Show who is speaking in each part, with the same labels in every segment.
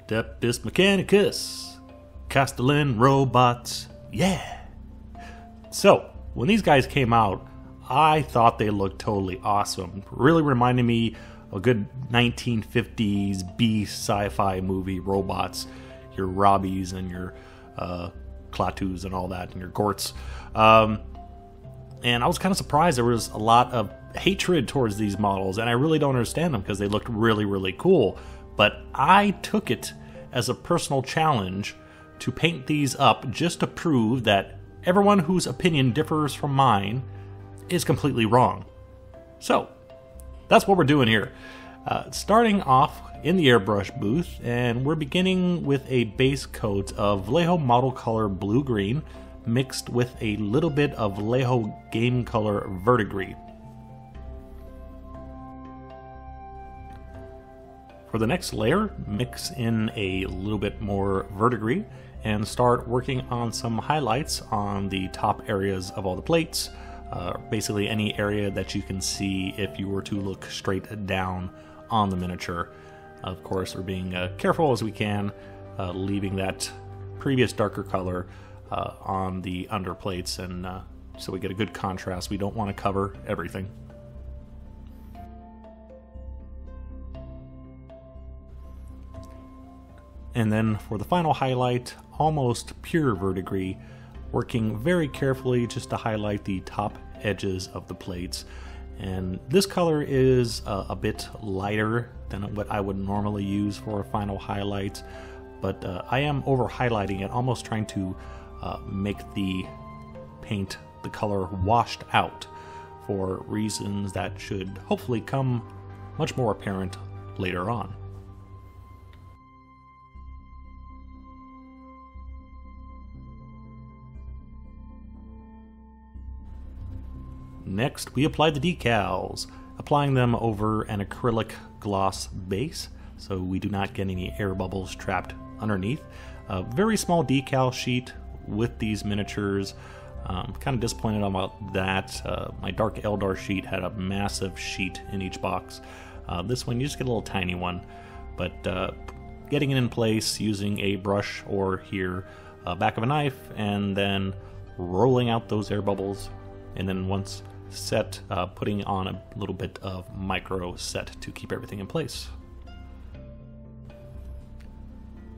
Speaker 1: Adeptus Mechanicus, Kastelan robots, yeah! So, when these guys came out, I thought they looked totally awesome. Really reminded me of a good 1950s B sci-fi movie robots. Your Robbies and your Klatus and all that, and your Gorts. And I was kind of surprised there was a lot of hatred towards these models, and I really don't understand them because they looked really, really cool. But I took it as a personal challenge to paint these up just to prove that everyone whose opinion differs from mine is completely wrong. So, that's what we're doing here. Starting off in the airbrush booth, and we're beginning with a base coat of Vallejo Model Color Blue Green mixed with a little bit of Vallejo Game Color Verdigris. For the next layer, mix in a little bit more verdigris and start working on some highlights on the top areas of all the plates. Basically any area that you can see if you were to look straight down on the miniature. Of course, we're being careful as we can, leaving that previous darker color on the underplates, and so we get a good contrast. We don't want to cover everything. And then for the final highlight, almost pure verdigris, working very carefully just to highlight the top edges of the plates. And this color is a bit lighter than what I would normally use for a final highlight, but I am over highlighting it, almost trying to make the paint, the color washed out for reasons that should hopefully come much more apparent later on. Next, we apply the decals, applying them over an acrylic gloss base, so we do not get any air bubbles trapped underneath. A very small decal sheet with these miniatures. Kind of disappointed about that. My Dark Eldar sheet had a massive sheet in each box. This one, you just get a little tiny one, but getting it in place using a brush or here, back of a knife, and then rolling out those air bubbles, and then once set, putting on a little bit of micro set to keep everything in place.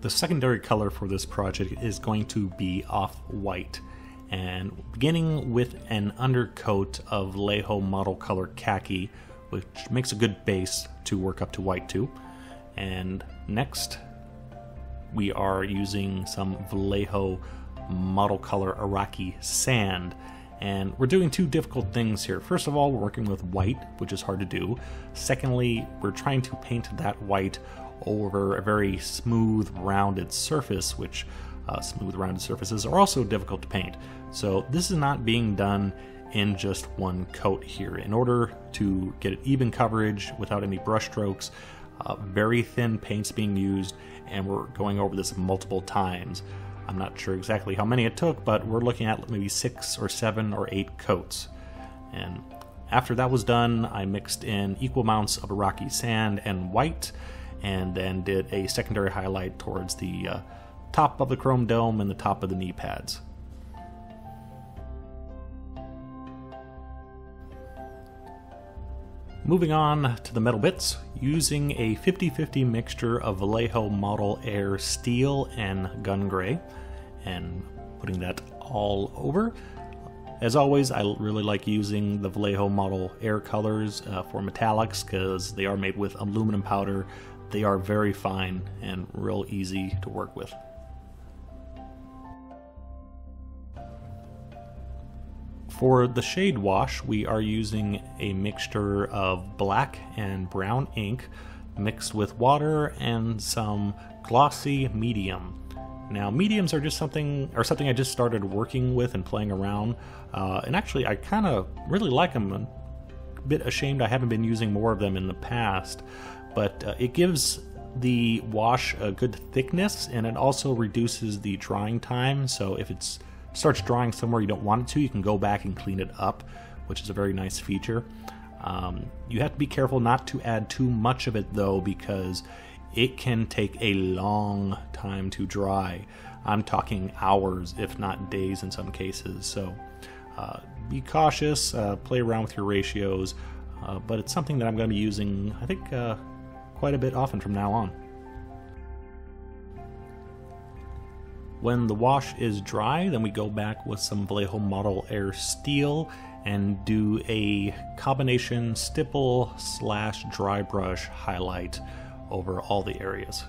Speaker 1: The secondary color for this project is going to be off-white, and beginning with an undercoat of Vallejo Model Color Khaki, which makes a good base to work up to white to. And next, we are using some Vallejo Model Color Iraqi Sand. And we're doing two difficult things here. First of all, we're working with white, which is hard to do. Secondly, we're trying to paint that white over a very smooth, rounded surface, which smooth, rounded surfaces are also difficult to paint. So this is not being done in just one coat here. In order to get an even coverage without any brush strokes, very thin paint's being used, and we're going over this multiple times. I'm not sure exactly how many it took, but we're looking at maybe 6 or 7 or 8 coats. And after that was done, I mixed in equal amounts of Iraqi sand and white, and then did a secondary highlight towards the top of the chrome dome and the top of the knee pads. Moving on to the metal bits, using a 50-50 mixture of Vallejo Model Air steel and gun gray, and putting that all over. As always, I really like using the Vallejo Model Air colors for metallics because they are made with aluminum powder. They are very fine and real easy to work with. For the shade wash, we are using a mixture of black and brown ink mixed with water and some glossy medium. Now, mediums are just something I just started working with and playing around, and actually I kind of really like them. I'm a bit ashamed I haven't been using more of them in the past, but it gives the wash a good thickness, and it also reduces the drying time. So if it starts drying somewhere you don't want it to, you can go back and clean it up, which is a very nice feature. You have to be careful not to add too much of it though, because it can take a long time to dry. I'm talking hours, if not days in some cases. So be cautious, play around with your ratios, but it's something that I'm going to be using, I think, quite a bit often from now on. When the wash is dry, then we go back with some Vallejo Model Air steel and do a combination stipple / dry brush highlight over all the areas.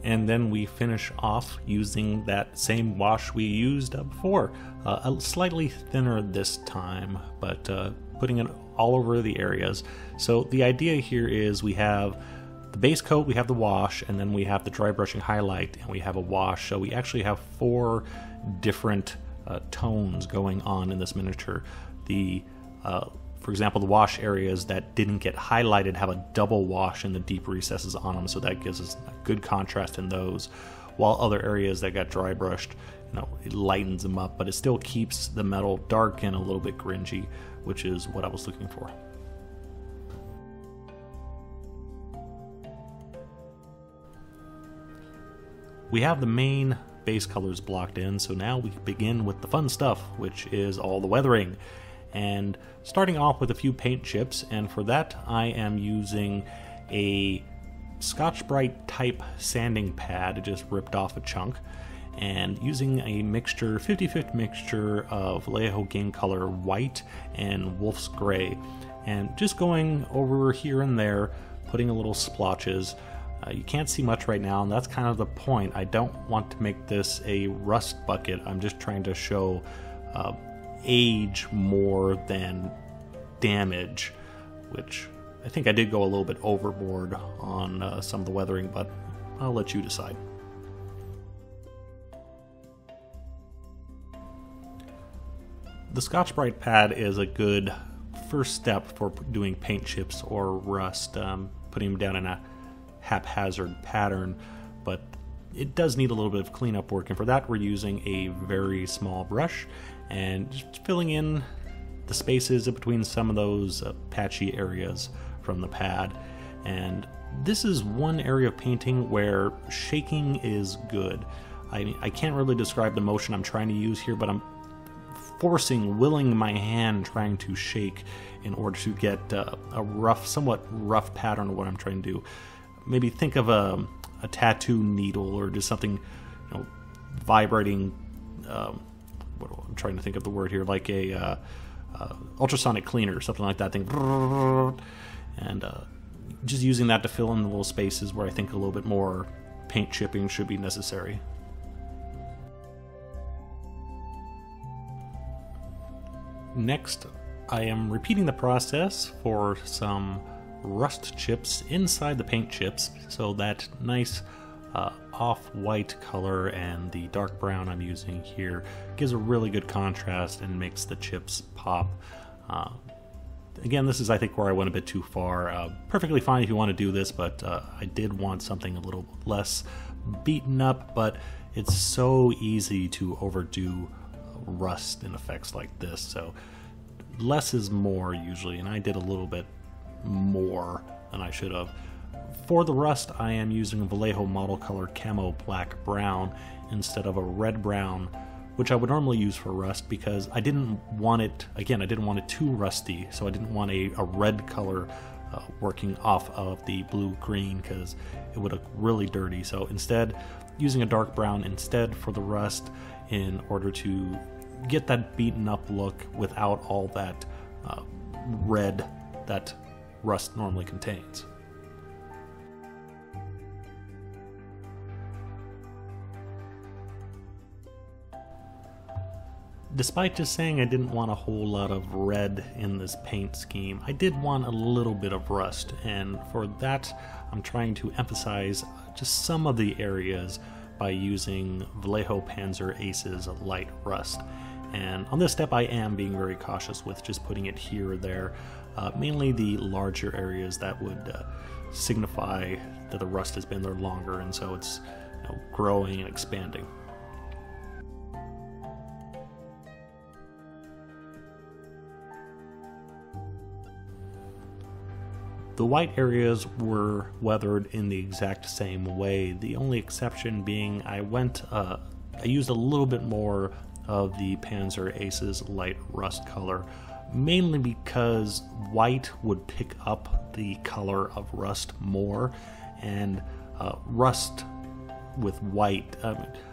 Speaker 1: And then we finish off using that same wash we used before, slightly thinner this time, but putting it all over the areas. So the idea here is we have the base coat, we have the wash, and then we have the dry brushing highlight, and we have a wash. So we actually have 4 different tones going on in this miniature. For example, the wash areas that didn't get highlighted have a double wash in the deep recesses on them, so that gives us a good contrast in those, while other areas that got dry brushed, it lightens them up, but it still keeps the metal dark and a little bit grungy, which is what I was looking for. We have the main base colors blocked in, so now we begin with the fun stuff, which is all the weathering. And starting off with a few paint chips, and for that I am using a Scotch-Brite type sanding pad. It just ripped off a chunk, and using a mixture, 50-50 mixture of Vallejo Game Color White and Wolf's Gray, and just going over here and there, putting a little splotches. You can't see much right now, and that's kind of the point. I don't want to make this a rust bucket. I'm just trying to show age more than damage, which I think I did go a little bit overboard on some of the weathering, but I'll let you decide. The Scotch-Brite pad is a good first step for doing paint chips or rust, putting them down in a haphazard pattern, but it does need a little bit of cleanup work, and for that we're using a very small brush and just filling in the spaces between some of those patchy areas from the pad. And this is one area of painting where shaking is good. I can't really describe the motion I'm trying to use here, but I'm willing my hand trying to shake in order to get a somewhat rough pattern of what I'm trying to do. Maybe think of a tattoo needle or just something, vibrating. I'm trying to think of the word here, like a ultrasonic cleaner, something like that thing, and just using that to fill in the little spaces where I think a little bit more paint chipping should be necessary. Next, I am repeating the process for some rust chips inside the paint chips, so that nice off-white color and the dark brown I'm using here gives a really good contrast and makes the chips pop. Again, this is, I think, where I went a bit too far. Perfectly fine if you want to do this, but I did want something a little less beaten up, but it's so easy to overdo rust in effects like this, so less is more usually, and I did a little bit more than I should have. For the rust, I am using a Vallejo Model Color Camo Black Brown instead of a red brown, which I would normally use for rust because I didn't want it, again, I didn't want it too rusty, so I didn't want a red color working off of the blue-green because it would look really dirty. So instead, using a dark brown instead for the rust in order to get that beaten up look without all that red that rust normally contains. Despite just saying I didn't want a whole lot of red in this paint scheme, I did want a little bit of rust, and for that I'm trying to emphasize just some of the areas by using Vallejo Panzer Ace's Light Rust. And on this step I am being very cautious with just putting it here or there, mainly the larger areas that would signify that the rust has been there longer, and so it's growing and expanding. The white areas were weathered in the exact same way, the only exception being I used a little bit more of the Panzer Ace's Light Rust color, mainly because white would pick up the color of rust more, and rust with white,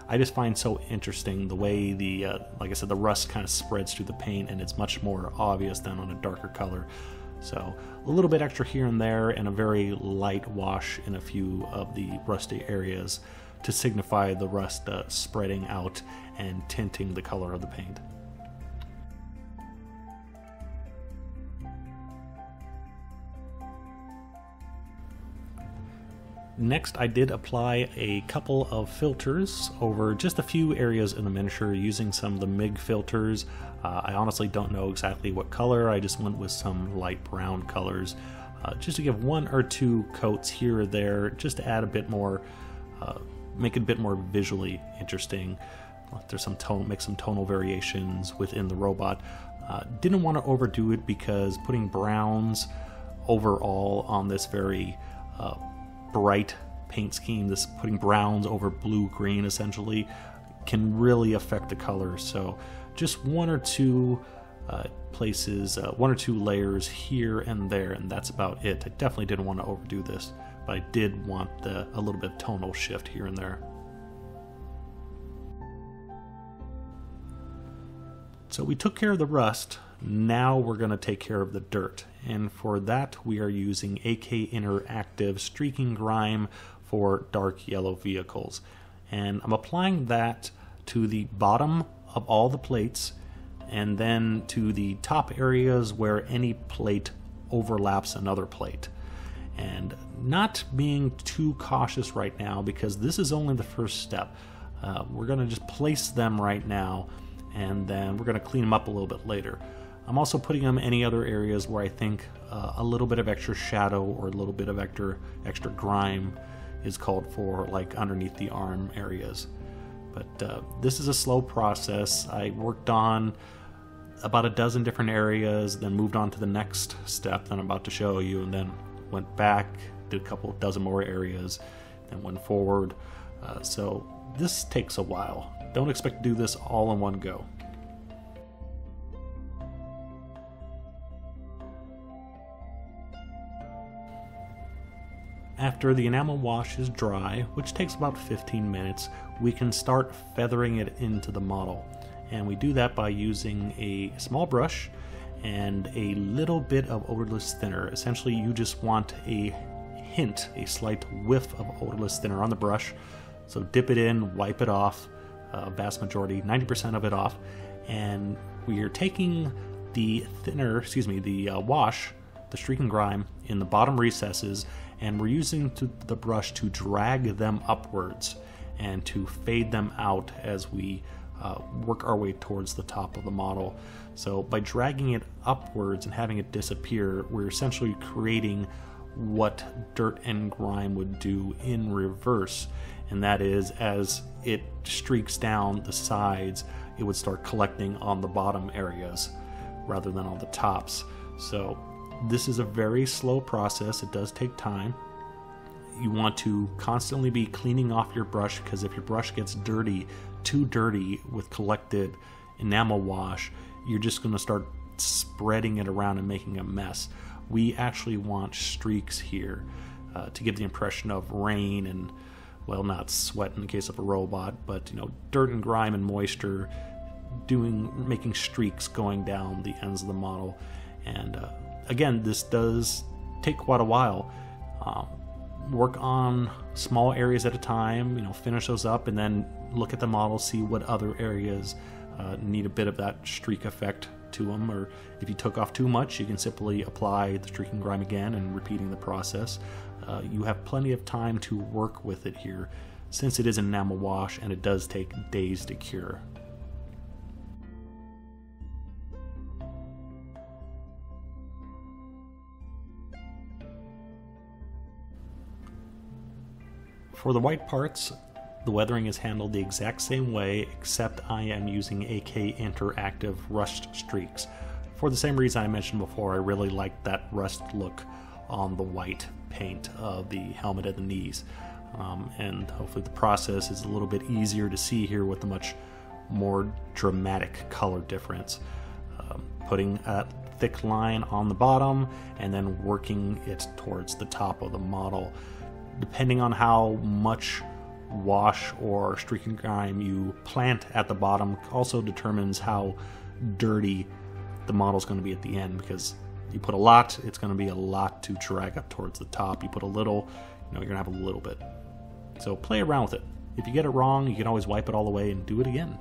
Speaker 1: I just find so interesting the way the, like I said, the rust kind of spreads through the paint and it's much more obvious than on a darker color. So a little bit extra here and there, and a very light wash in a few of the rusty areas to signify the rust spreading out and tinting the color of the paint. Next, I did apply a couple of filters over just a few areas in the miniature using some of the MIG filters. I honestly don't know exactly what color, I just went with some light brown colors just to give one or two coats here or there, just to add a bit more, make it a bit more visually interesting. There's make some tonal variations within the robot. Didn't want to overdo it because putting browns overall on this very bright paint scheme, this putting browns over blue-green essentially, can really affect the color. So just one or two places, one or two layers here and there, and that's about it. I definitely didn't want to overdo this, but I did want a little bit of tonal shift here and there. So we took care of the rust. Now we're going to take care of the dirt, and for that we are using AK Interactive Streaking Grime for dark yellow vehicles, and I'm applying that to the bottom of all the plates and then to the top areas where any plate overlaps another plate, and not being too cautious right now because this is only the first step. We're going to just place them right now, and then we're going to clean them up a little bit later. I'm also putting them in any other areas where I think a little bit of extra shadow or a little bit of extra grime is called for, like underneath the arm areas. But this is a slow process. I worked on about a dozen different areas, then moved on to the next step that I'm about to show you, and then went back, did a couple dozen more areas, then went forward. So this takes a while. Don't expect to do this all in one go. After the enamel wash is dry, which takes about 15 minutes, we can start feathering it into the model. And we do that by using a small brush and a little bit of odorless thinner. Essentially, you just want a hint, a slight whiff of odorless thinner on the brush. So dip it in, wipe it off, vast majority, 90% of it off, and we are taking the thinner, the wash, the streaking grime, in the bottom recesses, and we're using the brush to drag them upwards and to fade them out as we work our way towards the top of the model. So by dragging it upwards and having it disappear, we're essentially creating what dirt and grime would do in reverse, and that is, as it streaks down the sides, it would start collecting on the bottom areas rather than on the tops. So this is a very slow process. It does take time. You want to constantly be cleaning off your brush, because if your brush gets too dirty with collected enamel wash, you're just going to start spreading it around and making a mess. We actually want streaks here to give the impression of rain and, well, not sweat in the case of a robot, but dirt and grime and moisture making streaks going down the ends of the model. And again, this does take quite a while. Work on small areas at a time, finish those up, and then look at the model, see what other areas need a bit of that streak effect to them, or if you took off too much, you can simply apply the streaking grime again and repeating the process. You have plenty of time to work with it here, since it is an enamel wash and it does take days to cure. For the white parts, the weathering is handled the exact same way, except I am using AK Interactive Rust streaks. For the same reason I mentioned before, I really like that rust look on the white paint of the helmet at the knees. And hopefully the process is a little bit easier to see here with a much more dramatic color difference. Putting a thick line on the bottom and then working it towards the top of the model. Depending on how much wash or streaking grime you plant at the bottom also determines how dirty the model is going to be at the end, because you put a lot, it's going to be a lot to drag up towards the top. You put a little, you're going to have a little bit. So play around with it. If you get it wrong, you can always wipe it all away and do it again.